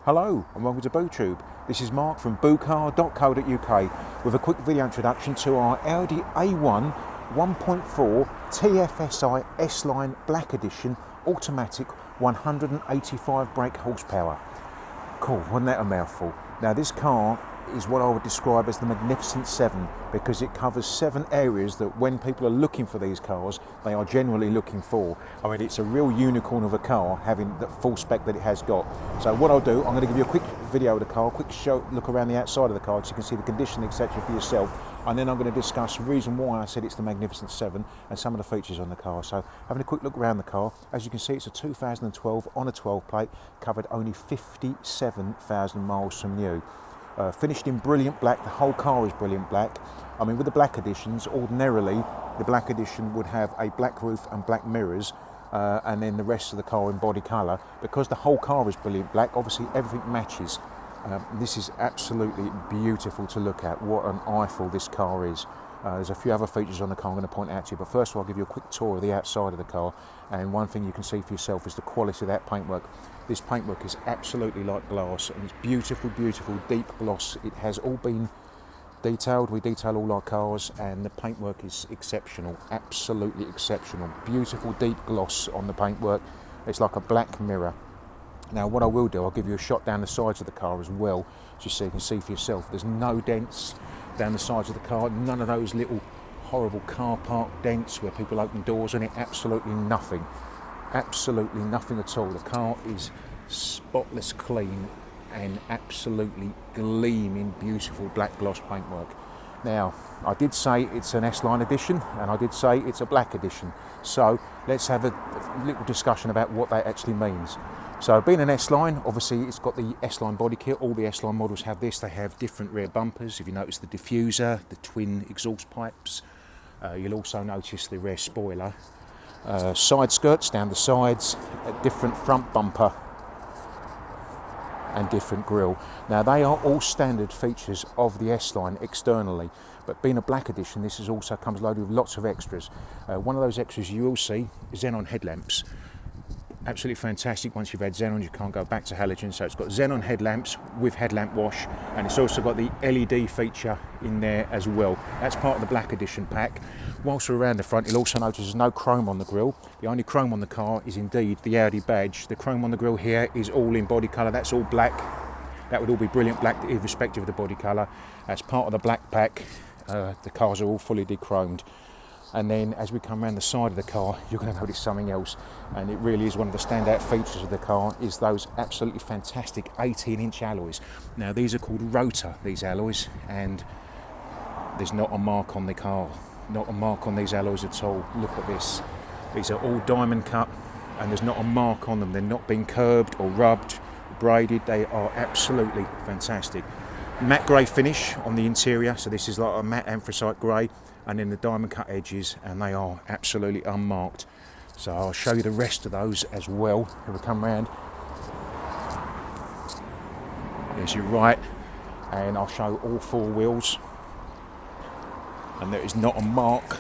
Hello and welcome to BooTube. This is Mark from Boocar.co.uk with a quick video introduction to our Audi A1 1.4 TFSI S-Line Black Edition automatic 185 brake horsepower. Cool, wasn't that a mouthful? Now this car is what I would describe as the Magnificent Seven because it covers 7 areas that when people are looking for these cars, they are generally looking for. I mean, it's a real unicorn of a car having the full spec that it has got. So what I'll do, I'm going to give you a quick video of the car, a quick look around the outside of the car so you can see the condition, etc. for yourself. And then I'm going to discuss the reason why I said it's the Magnificent Seven and some of the features on the car. So having a quick look around the car, as you can see it's a 2012 on a 12 plate, covered only 57,000 miles from new. Finished in brilliant black, the whole car is brilliant black. I mean, with the black editions, ordinarily the black edition would have a black roof and black mirrors and then the rest of the car in body colour. Because the whole car is brilliant black, obviously everything matches. This is absolutely beautiful to look at. What an eyeful this car is. There's a few other features on the car I'm going to point out to you, but first of all I'll give you a quick tour of the outside of the car, and one thing you can see for yourself is the quality of that paintwork. This paintwork is absolutely like glass, and it's beautiful, beautiful, deep gloss. It has all been detailed. We detail all our cars, and the paintwork is exceptional, absolutely exceptional. Beautiful, deep gloss on the paintwork. It's like a black mirror. Now what I will do, I'll give you a shot down the sides of the car as well, just so you can see for yourself. There's no dents down the sides of the car, none of those little horrible car park dents where people open doors on it, absolutely nothing. Absolutely nothing at all. The car is spotless clean and absolutely gleaming beautiful black gloss paintwork. Now, I did say it's an S-Line edition and I did say it's a black edition. So let's have a little discussion about what that actually means. So being an S-Line, obviously it's got the S-Line body kit. All the S-Line models have this. They have different rear bumpers. If you notice the diffuser, the twin exhaust pipes. You'll also notice the rear spoiler. Side skirts down the sides, a different front bumper and different grille. Now they are all standard features of the S-Line externally, but being a black edition, this is also comes loaded with lots of extras. One of those extras you will see is xenon headlamps. Absolutely fantastic. Once you've had xenon, you can't go back to halogen. So it's got xenon headlamps with headlamp wash, and it's also got the LED feature in there as well. That's part of the black edition pack. Whilst we're around the front, you'll also notice there's no chrome on the grille. The only chrome on the car is indeed the Audi badge. The chrome on the grille here is all in body colour. That's all black. That would all be brilliant black irrespective of the body colour. That's part of the black pack. The cars are all fully de-chromed. And then as we come around the side of the car, you're going to notice something else, and it really is one of the standout features of the car, is those absolutely fantastic 18-inch alloys. Now these are called rotor, these alloys, and there's not a mark on the car, not a mark on these alloys at all. Look at this. These are all diamond cut and there's not a mark on them. They're not being curbed or rubbed, braided. They are absolutely fantastic. Matte grey finish on the interior, so this is like a matte anthracite grey, and then the diamond cut edges, and they are absolutely unmarked. So I'll show you the rest of those as well if we come round. There's your right, and I'll show all 4 wheels, and there is not a mark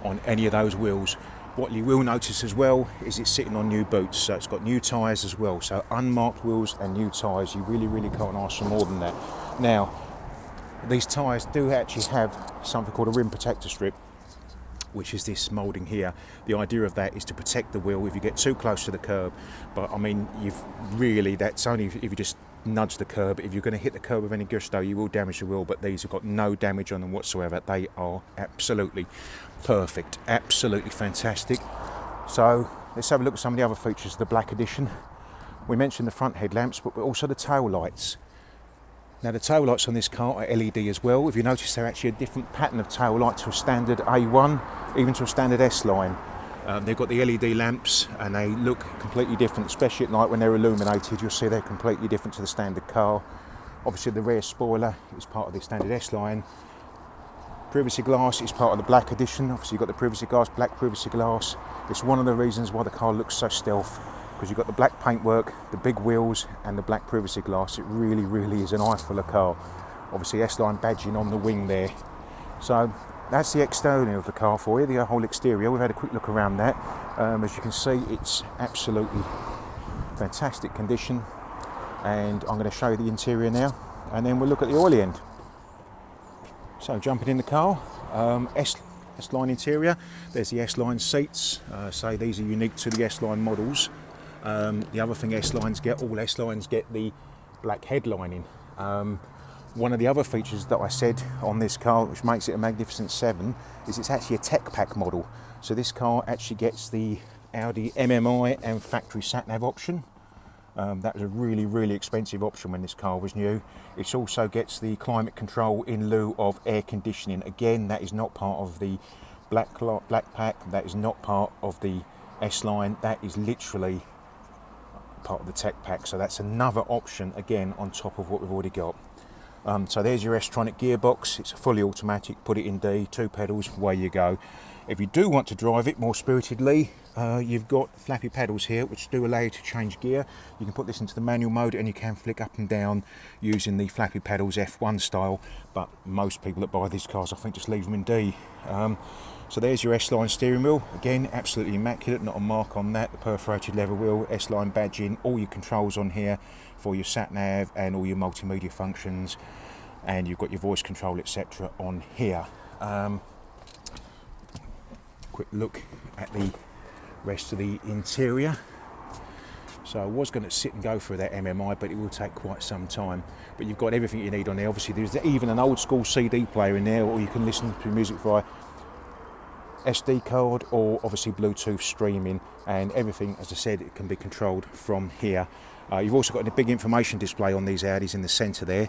on any of those wheels. What you will notice as well is it's sitting on new boots, so it's got new tyres as well. So unmarked wheels and new tyres, you really can't ask for more than that. Now, these tyres do actually have something called a rim protector strip, which is this moulding here. The idea of that is to protect the wheel if you get too close to the curb. But I mean, that's only if you just nudge the curb. If you're going to hit the curb with any gusto, you will damage the wheel, but these have got no damage on them whatsoever. They are absolutely perfect, absolutely fantastic. So let's have a look at some of the other features of the black edition. We mentioned the front headlamps, but also the tail lights. Now the tail lights on this car are LED as well. If you notice, they're actually a different pattern of tail light to a standard A1, even to a standard S-Line. They've got the LED lamps and they look completely different, especially at night when they're illuminated. You'll see they're completely different to the standard car. Obviously the rear spoiler is part of the standard S-Line. Privacy glass is part of the black edition. Obviously you've got the privacy glass, black privacy glass. It's one of the reasons why the car looks so stealth, because you've got the black paintwork, the big wheels and the black privacy glass. It really is an eyeful of car. Obviously S-Line badging on the wing there. So that's the exterior of the car for you, the whole exterior. We've had a quick look around that. As you can see, it's absolutely fantastic condition. and I'm going to show you the interior now, and then we'll look at the oily end. So jumping in the car, S-Line interior. There's the S-Line seats. So these are unique to the S-Line models. The other thing S-Lines get, all S-Lines get the black headlining. One of the other features that I said on this car, which makes it a Magnificent 7, is it's actually a tech pack model. So this car actually gets the Audi MMI and factory sat-nav option. That was a really, really expensive option when this car was new. It also gets the climate control in lieu of air conditioning. Again, that is not part of the black pack. That is not part of the S-Line. That is literally part of the tech pack. So that's another option, again, on top of what we've already got. So there's your S-Tronic gearbox. It's fully automatic. Put it in D, 2 pedals, away you go. If you do want to drive it more spiritedly, you've got flappy pedals here which do allow you to change gear. You can put this into the manual mode and you can flick up and down using the flappy pedals F1 style, but most people that buy these cars I think just leave them in D. So there's your S-Line steering wheel. Again, absolutely immaculate, not a mark on that. The perforated leather wheel, S-Line badging, all your controls on here for your sat-nav and all your multimedia functions, and you've got your voice control, etc. on here. Quick look at the rest of the interior. So I was going to sit and go through that MMI, but it will take quite some time. But you've got everything you need on there. Obviously there's even an old school CD player in there, or you can listen to music via SD card or obviously Bluetooth streaming, and everything, as I said, it can be controlled from here. You've also got a big information display on these Audis in the centre there.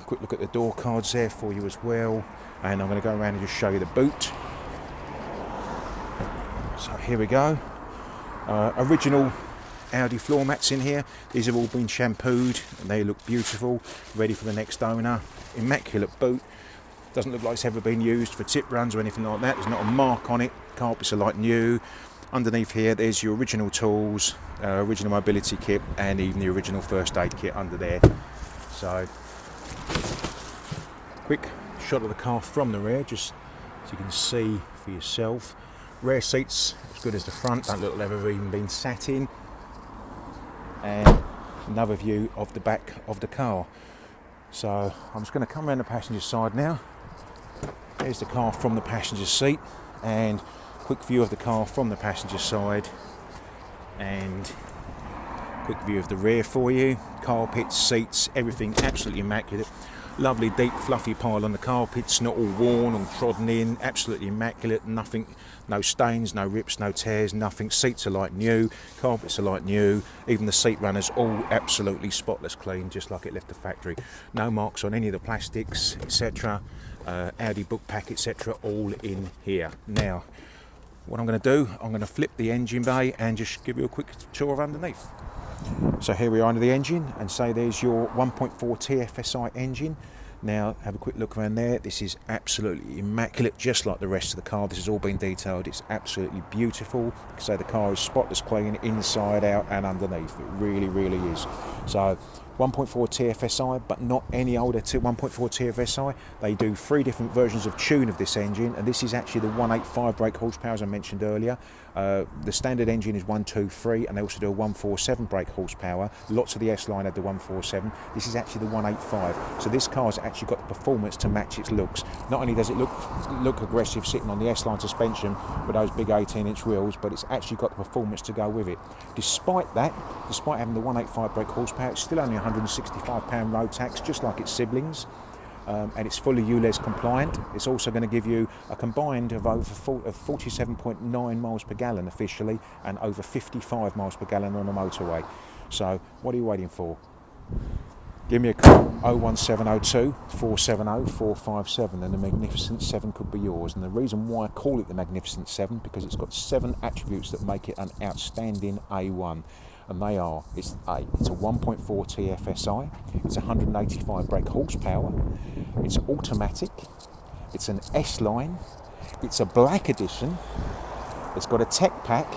Quick look at the door cards there for you as well, and I'm going to go around and just show you the boot. So here we go. Original Audi floor mats in here. These have all been shampooed and they look beautiful, ready for the next owner. Immaculate boot. Doesn't look like it's ever been used for tip runs or anything like that. There's not a mark on it. Carpets are like new. Underneath here there's your original tools, original mobility kit, and even the original first aid kit under there. So quick shot of the car from the rear, just so you can see for yourself. Rear seats as good as the front, don't look like they've ever even been sat in. And another view of the back of the car. So I'm just going to come around the passenger side now. There's the car from the passenger seat, and quick view of the car from the passenger side, and quick view of the rear for you. Carpets, seats, everything absolutely immaculate. Lovely deep fluffy pile on the carpets, not all worn or trodden in, absolutely immaculate. Nothing, no stains, no rips, no tears, nothing. Seats are like new, carpets are like new, even the seat runners all absolutely spotless clean, just like it left the factory. No marks on any of the plastics, etc. Audi book pack, etc. all in here. Now what I'm going to do, I'm going to flip the engine bay and just give you a quick tour of underneath. So here we are under the engine, and say there's your 1.4 TFSI engine. Now have a quick look around there. This is absolutely immaculate, just like the rest of the car. This has all been detailed. It's absolutely beautiful. So the car is spotless clean inside out and underneath. It really, really is. So 1.4 TFSI, but not any older 1.4 TFSI. They do 3 different versions of tune of this engine, and this is actually the 185 brake horsepower as I mentioned earlier. The standard engine is 123, and they also do a 147 brake horsepower. Lots of the S-Line had the 147. This is actually the 185. So this car's actually got the performance to match its looks. Not only does it look aggressive sitting on the S-Line suspension with those big 18-inch wheels, but it's actually got the performance to go with it. Despite that, despite having the 185 brake horsepower, it's still only £165 road tax, just like its siblings. And it's fully ULEZ compliant. It's also going to give you a combined of over 47.9 miles per gallon officially, and over 55 miles per gallon on the motorway. So what are you waiting for? Give me a call, 01702 470 457, and the Magnificent 7 could be yours. And the reason why I call it the Magnificent 7, because it's got 7 attributes that make it an outstanding A1. And they are, it's a 1.4 TFSI, it's 185 brake horsepower, it's automatic, it's an S-Line, it's a black edition, it's got a tech pack,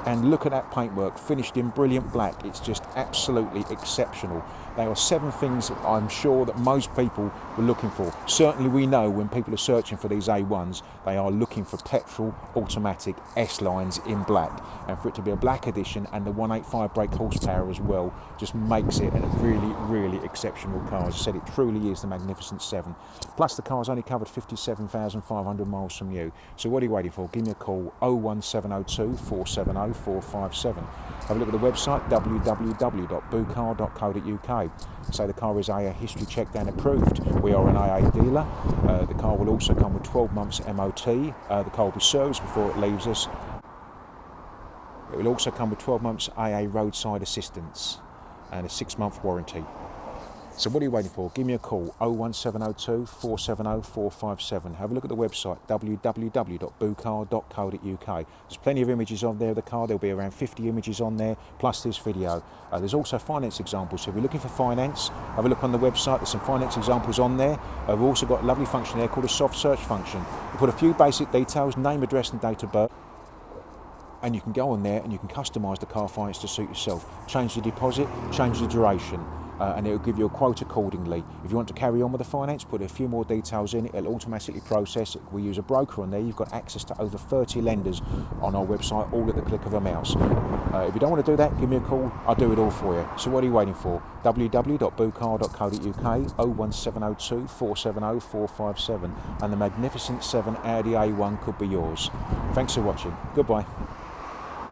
And look at that paintwork, finished in brilliant black. It's just absolutely exceptional. They are 7 things that I'm sure that most people were looking for. Certainly we know when people are searching for these A1s, they are looking for petrol automatic S-lines in black. And for it to be a black edition and the 185 brake horsepower as well, just makes it a really, really exceptional car. As I said, it truly is the Magnificent 7. Plus the car's only covered 57,500 miles from you. So what are you waiting for? Give me a call, 01702 470 457. Have a look at the website, www.Boocar.co.uk. So the car is AA history checked and approved. We are an AA dealer. The car will also come with 12 months MOT. The car will be serviced before it leaves us. It will also come with 12 months AA roadside assistance and a 6-month warranty. So what are you waiting for? Give me a call, 01702 470 457. Have a look at the website, www.Boocar.co.uk. There's plenty of images on there of the car. There'll be around 50 images on there, plus this video. There's also finance examples. So if you're looking for finance, have a look on the website. There's some finance examples on there. We've also got a lovely function there called a soft search function. You put a few basic details, name, address and date of birth, and you can go on there and you can customise the car finance to suit yourself. Change the deposit, change the duration. And it will give you a quote accordingly. If you want to carry on with the finance, put a few more details in, it'll automatically process it. We use a broker on there. You've got access to over 30 lenders on our website, all at the click of a mouse. If you don't want to do that, give me a call, I'll do it all for you. So what are you waiting for? www.Boocar.co.uk, 01702 470 457, and the Magnificent 7 Audi A1 could be yours. Thanks for watching. Goodbye.